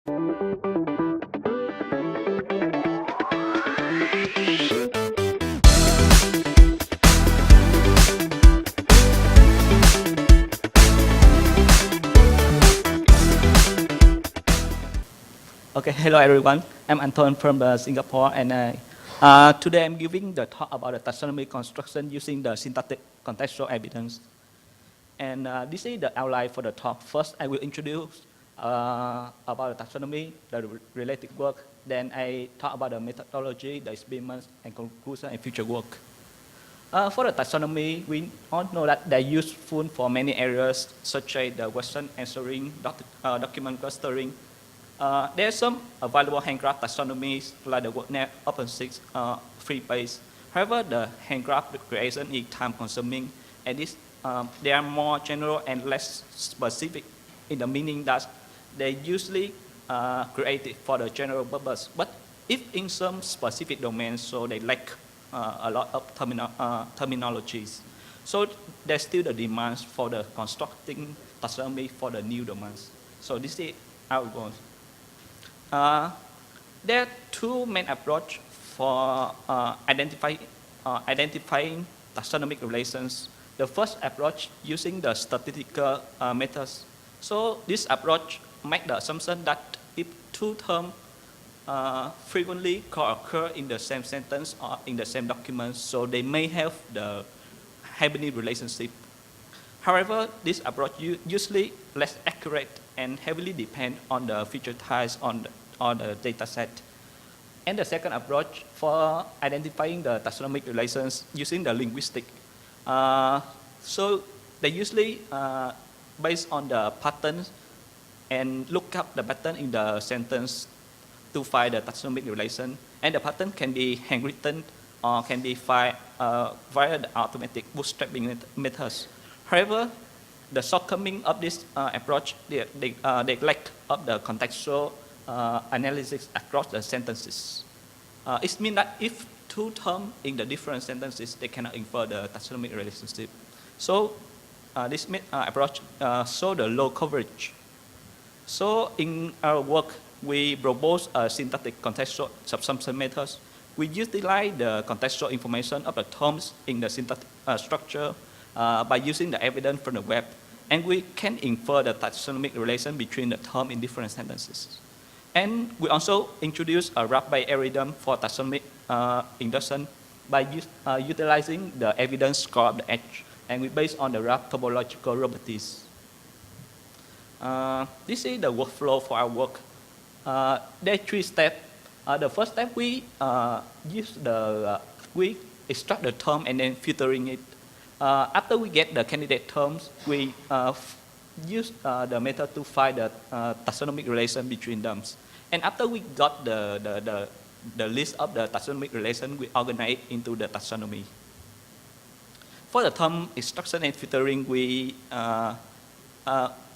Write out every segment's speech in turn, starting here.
Okay, hello everyone. I'm Anton from Singapore, and today I'm giving the talk about the taxonomy construction using the syntactic contextual evidence. And this is the outline for the talk. First, I will introduce about the taxonomy, the related work. Then I talk about the methodology, the experiments, and conclusion and future work. For the taxonomy, we all know that they're useful for many areas, such as the question answering, document clustering. There are some available hand graph taxonomies like the WordNet, OpenSix, FreeBase. However, the hand graph creation is time consuming, and they are more general and less specific in the meaning that they usually created for the general purpose. But if in some specific domains, so they lack a lot of terminologies. So there's still the demands for the constructing taxonomy for the new domains. So this is how it goes. There are two main approaches for identifying taxonomic relations. The first approach using the statistical methods. So this approach makes the assumption that if two terms frequently co-occur in the same sentence or in the same document, so they may have the hybrid relationship. However, this approach usually less accurate and heavily depend on the feature types on the data set. And the second approach for identifying the taxonomic relations using the linguistic. So they usually based on the patterns and look up the pattern in the sentence to find the taxonomic relation. And the pattern can be handwritten or can be found via the automatic bootstrapping methods. However, the shortcoming of this approach, they lack of the contextual analysis across the sentences. It means that if two terms in the different sentences, they cannot infer the taxonomic relationship. So this approach shows the low coverage. So in our work, we propose a syntactic contextual subsumption methods. We utilize the contextual information of the terms in the syntactic structure by using the evidence from the web, and we can infer the taxonomic relation between the terms in different sentences. And we also introduce a wrap-based algorithm for taxonomic induction by utilizing the evidence score of the edge, and we based on the wrap topological properties. This is the workflow for our work. There are three steps. The first step, we we extract the term and then filtering it. After we get the candidate terms, we use the method to find the taxonomic relation between them. And after we got the list of the taxonomic relation, we organize it into the taxonomy. For the term extraction and filtering,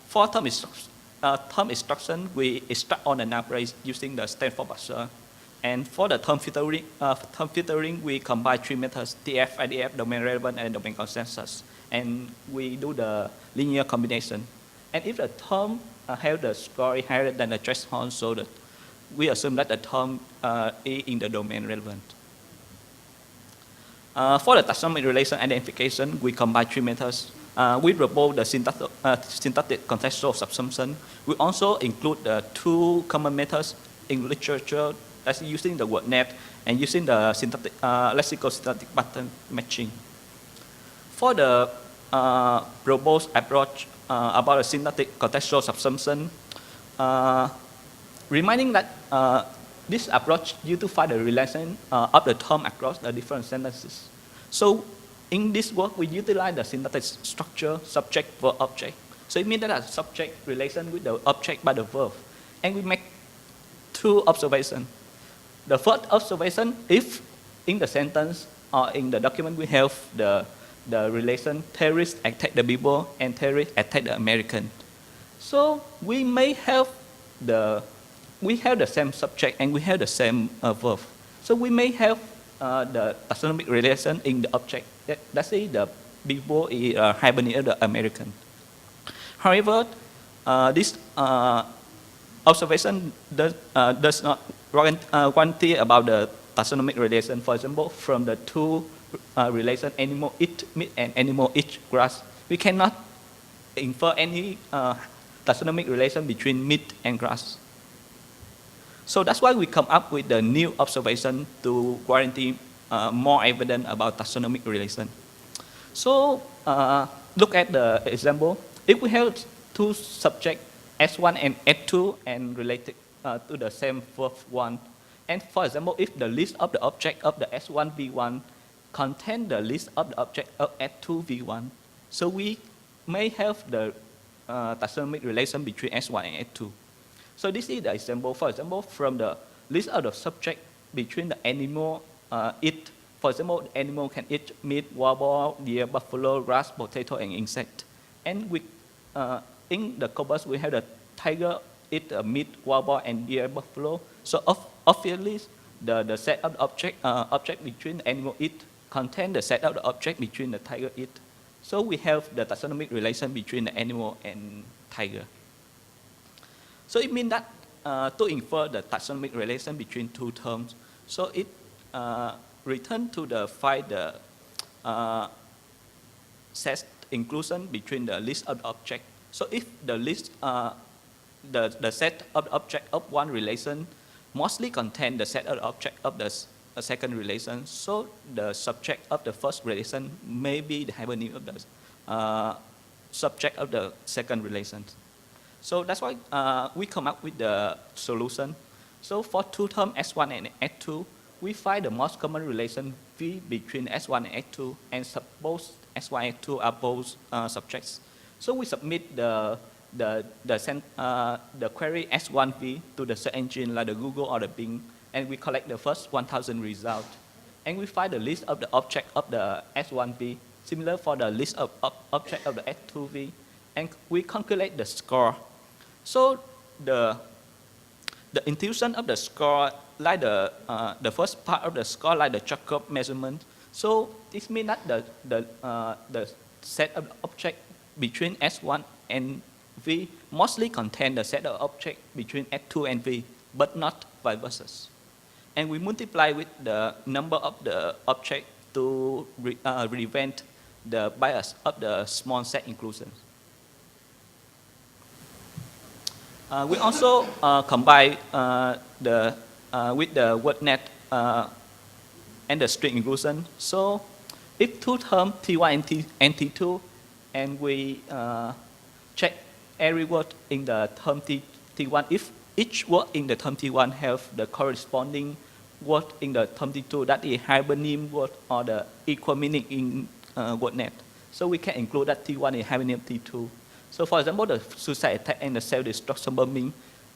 for term extraction, we extract all the null phrase using the Stanford parser. And for the term filtering, we combine three methods: TF, IDF, domain relevant, and domain consensus. And we do the linear combination. And if the term have the score higher than the threshold, so that we assume that the term is in the domain relevant. For the taxonomic relation identification, we combine three methods. We propose the syntactic contextual subsumption. We also include the two common methods in literature, that's using the WordNet and using the syntactic, lexical-syntactic pattern matching. For the proposed approach about a syntactic contextual subsumption, reminding that this approach used to find the relation of the term across the different sentences. So in this work, we utilize the syntactic structure, subject, verb, object. So it means that a subject relation with the object by the verb. And we make two observations. The first observation, if in the sentence or in the document we have the relation terrorists attack the people and terrorists attack the American. So we may have the same subject and we have the same verb. So we may have the taxonomic relation in the object. Let's say the people is hibernate the American. However, this observation does not guarantee about the taxonomic relation. For example, from the two relation animal eat meat and animal eat grass, we cannot infer any taxonomic relation between meat and grass. So that's why we come up with the new observation to guarantee more evidence about taxonomic relation. So look at the example. If we have two subjects, S1 and S2, and related to the same verb one, and for example, if the list of the object of the S1 V1 contain the list of the object of S2 V1, so we may have the taxonomic relation between S1 and S2. So this is the example. For example, from the list of the subject between the animal eat. For example, the animal can eat meat, wild boar, deer, buffalo, grass, potato, and insect. And we, in the corpus, we have the tiger eat meat, wild boar, and deer, buffalo. So obviously, the set of the object between the animal eat contain the set of the object between the tiger eat. So we have the taxonomic relation between the animal and tiger. So it means that to infer the taxonomic relation between two terms, so it return to the find the set inclusion between the list of the object. So if the list, the set of the object of one relation mostly contain the set of the object of the second relation, so the subject of the first relation may be the hypernym of the subject of the second relation. So that's why we come up with the solution. So for two terms S1 and S2, we find the most common relation V between S1 and S2, and suppose S1 and S2 are both subjects. So we submit the query S1V to the search engine like the Google or the Bing, and we collect the first 1,000 results. And we find the list of the object of the S1V, similar for the list of object of the S2V, and we calculate the score. So the intuition of the score, like the first part of the score, like the Jacob measurement. So this means that the set of the object between S1 and V mostly contain the set of object between S2 and V, but not vice versa. And we multiply with the number of the object to prevent the bias of the small set inclusion. We also combine with the word net and the string inclusion. So if two terms T1 and T2, and we check every word in the term T1, if each word in the term T1 have the corresponding word in the term T2, that is hypernym word or the equal meaning in word net. So we can include that T1 in hypernym T2. So for example, the suicide attack and the self-destruction bombing,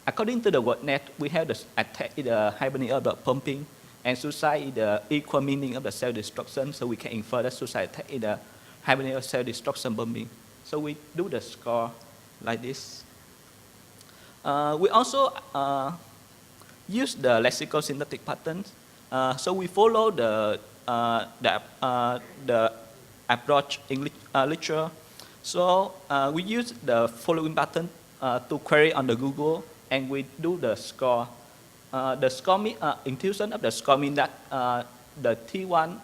according to the word net, we have the attack in the hypernym of the pumping, and suicide is the equal meaning of the self-destruction, so we can infer that suicide attack is the hypernym of self-destruction bombing. So we do the score like this. We also use the lexical syntactic patterns. So we follow the approach in literature. So we use the following pattern to query on the Google, and we do the score. The score intuition of the score means that the T1,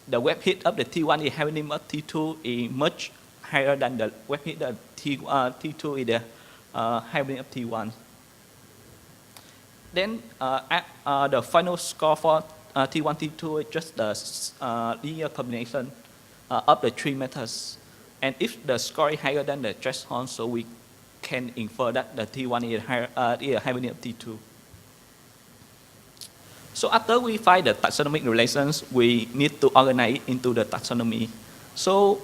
the web hit of the T1 is hypernym of T2 is much higher than the web hit of T2 is the hypernym of T1. Then the final score for T1, T2 is just the linear combination of the three methods. And if the score is higher than the threshold, so we can infer that the T1 is hypernym of T2. So after we find the taxonomic relations, we need to organize it into the taxonomy. So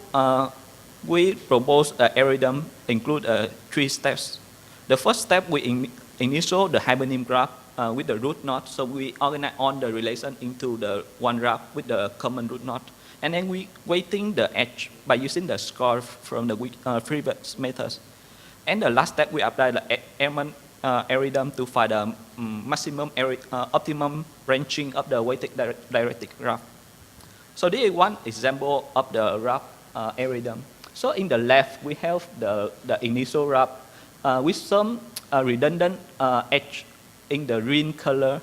we propose an algorithm include 3 steps. The first step, we initial the hypernym graph with the root node. So we organize all the relation into the one graph with the common root node. And then we weighting the edge by using the score from the previous methods. And the last step, we apply the element algorithm to find the maximum optimum branching of the weighted directed graph. So this is one example of the graph algorithm. So in the left, we have the initial graph with some a redundant edge in the green color.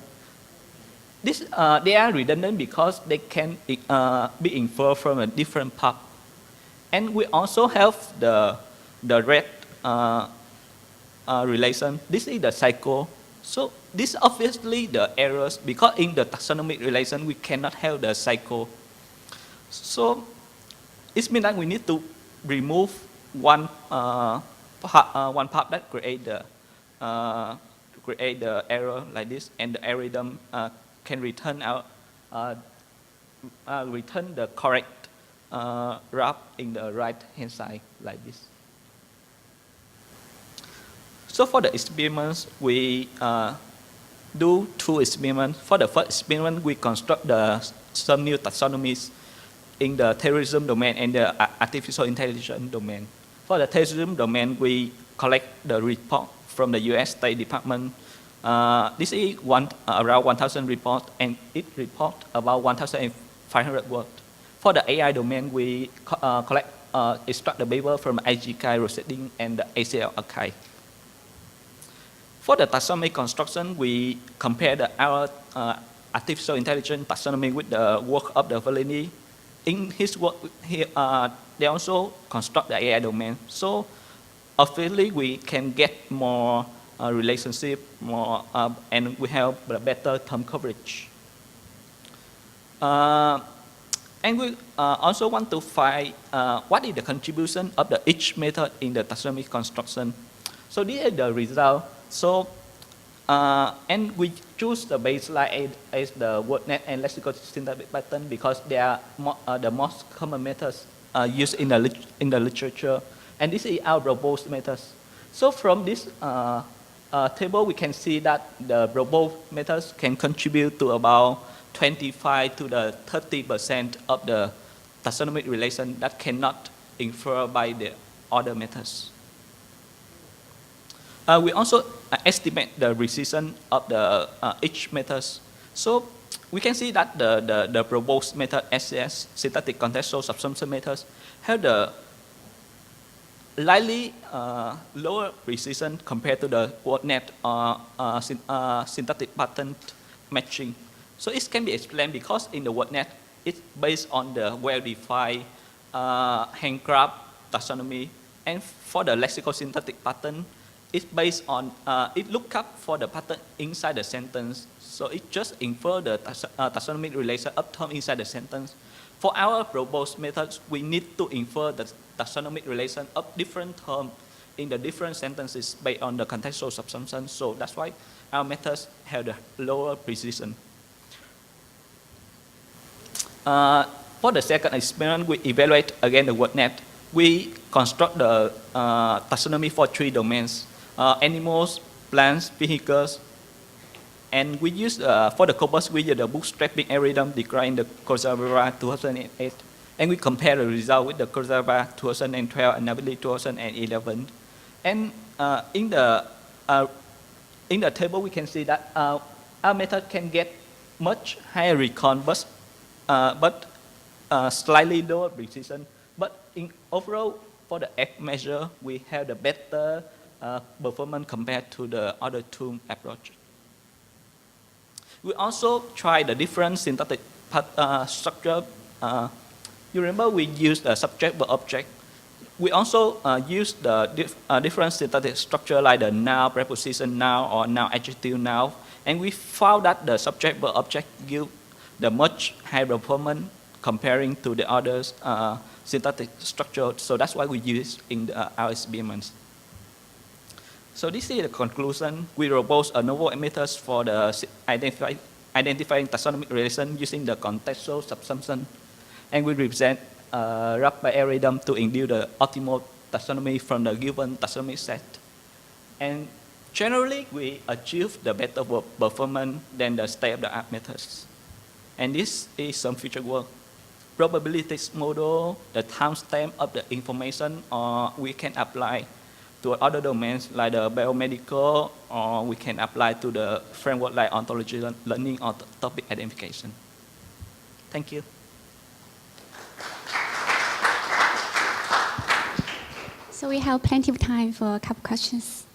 They are redundant because they can be inferred from a different path. And we also have the red relation. This is the cycle. So this obviously the errors, because in the taxonomic relation we cannot have the cycle. So it means that we need to remove one part that create the error like this, and the algorithm can return out return the correct graph in the right hand side like this. So for the experiments, we do 2 experiments. For the first experiment, we construct some new taxonomies in the terrorism domain and the artificial intelligence domain. For the terrorism domain, we collect the report from the US State Department. This is around 1,000 reports, and it reports about 1,500 words. For the AI domain, we extract the paper from IGK, Rosetting, and the ACL archive. For the taxonomy construction, we compare our artificial intelligence taxonomy with the work of the Valeni. In his work, they also construct the AI domain. So obviously, we can get more relationship, and we have a better term coverage. And we also want to find what is the contribution of each method in the taxonomy construction. So this is the result. So, and we choose the baseline as the WordNet and lexical syntactic pattern because they are the most common methods used in the literature. And this is our proposed methods. So from this table, we can see that the proposed methods can contribute to about 25 to the 30% of the taxonomic relation that cannot infer by the other methods. We also estimate the precision of the each methods. So we can see that the proposed method SCS, syntactic contextual subsumption methods, have the slightly lower precision compared to the WordNet syntactic pattern matching. So it can be explained because in the WordNet, it's based on the well-defined handcraft taxonomy, and for the lexical syntactic pattern, it's based on, it looks up for the pattern inside the sentence. So it just infers the taxonomic relation of term inside the sentence. For our proposed methods, we need to infer the taxonomic relation of different terms in the different sentences based on the contextual subsumption. So that's why our methods have the lower precision. For the second experiment, we evaluate again the WordNet. We construct the taxonomy for 3 domains. Animals, plants, vehicles, and we use, for the corpus, we use the bootstrapping algorithm described in the Coursera 2008, and we compare the result with the Coursera 2012 and Navilli 2011. And in the table, we can see that our method can get much higher recon, but slightly lower precision. But in overall, for the F measure, we have the better performance compared to the other 2 approaches. We also try the different syntactic structure. You remember we used the subject-verb-object. We also use the different syntactic structure like the noun, preposition noun, or noun, adjective noun. And we found that the subject-verb-object give the much higher performance comparing to the others syntactic structure. So that's why we use in our experiments. So this is the conclusion. We propose a novel methods for the identifying taxonomic relation using the contextual subsumption. And we represent rough by algorithm to induce the optimal taxonomy from the given taxonomic set. And generally, we achieve the better performance than the state-of-the-art methods. And this is some future work. Probabilities model, the timestamp of the information, or we can apply to other domains like the biomedical, or we can apply to the framework like ontology learning or topic identification. Thank you. So we have plenty of time for a couple questions.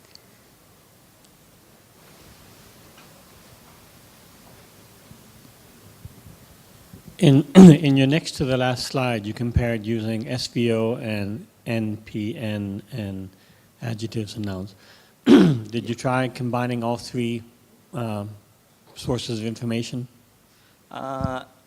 In your next to the last slide, you compared using SVO and NPN and adjectives and nouns. Did you try combining all three sources of information?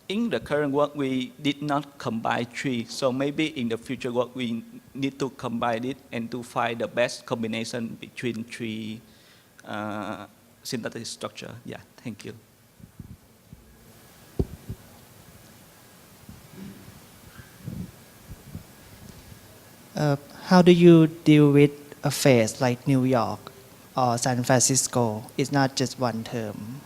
In the current work, we did not combine three. So maybe in the future work, we need to combine it and to find the best combination between three syntactic structure. Yeah, thank you. How do you deal with a phrase like New York or San Francisco? It's not just one term.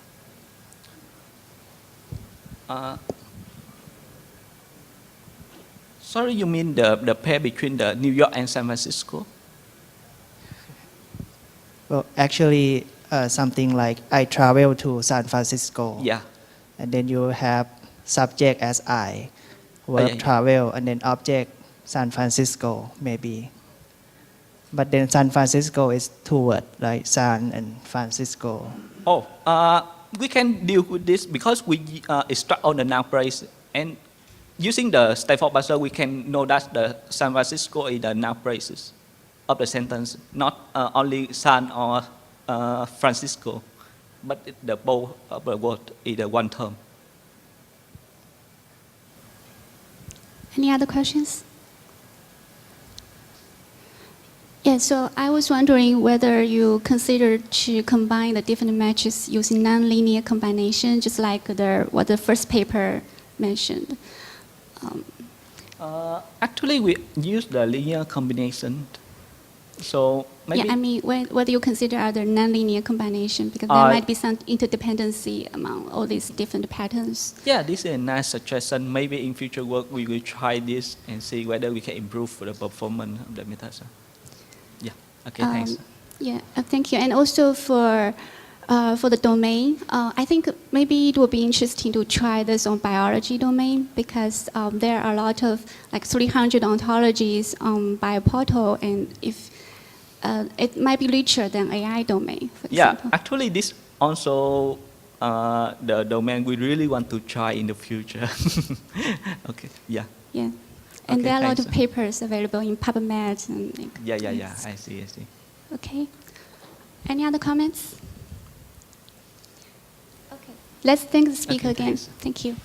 Sorry, you mean the pair between the New York and San Francisco? Well, actually, something like I travel to San Francisco. Yeah. And then you have subject as I, verb yeah. travel, and then object San Francisco, maybe. But then San Francisco is two words, right? San and Francisco. Oh, we can deal with this because we extract on the noun phrase, and using the Stafford buzzer, we can know that the San Francisco is the noun phrases of the sentence, not only San or Francisco, but the both of the word is the one term. Any other questions? Yeah, so I was wondering whether you considered to combine the different matches using nonlinear combination, just like what the first paper mentioned. Actually, we use the linear combination. So maybe. Yeah, I mean, whether you consider other nonlinear combination, because there might be some interdependency among all these different patterns. Yeah, this is a nice suggestion. Maybe in future work we will try this and see whether we can improve the performance of the method. Yeah. Okay. Thanks. Yeah. Thank you. And also for the domain, I think maybe it would be interesting to try this on biology domain, because there are a lot of like 300 ontologies on bioportal, and if it might be richer than AI domain, for example. Actually, this also the domain we really want to try in the future. Okay. Yeah. Yeah. And Okay, there are a lot thanks. of papers available in PubMed and like, Yeah. I see. Okay. Any other comments? Okay. Let's thank the speaker Okay, again. thanks. Thank you.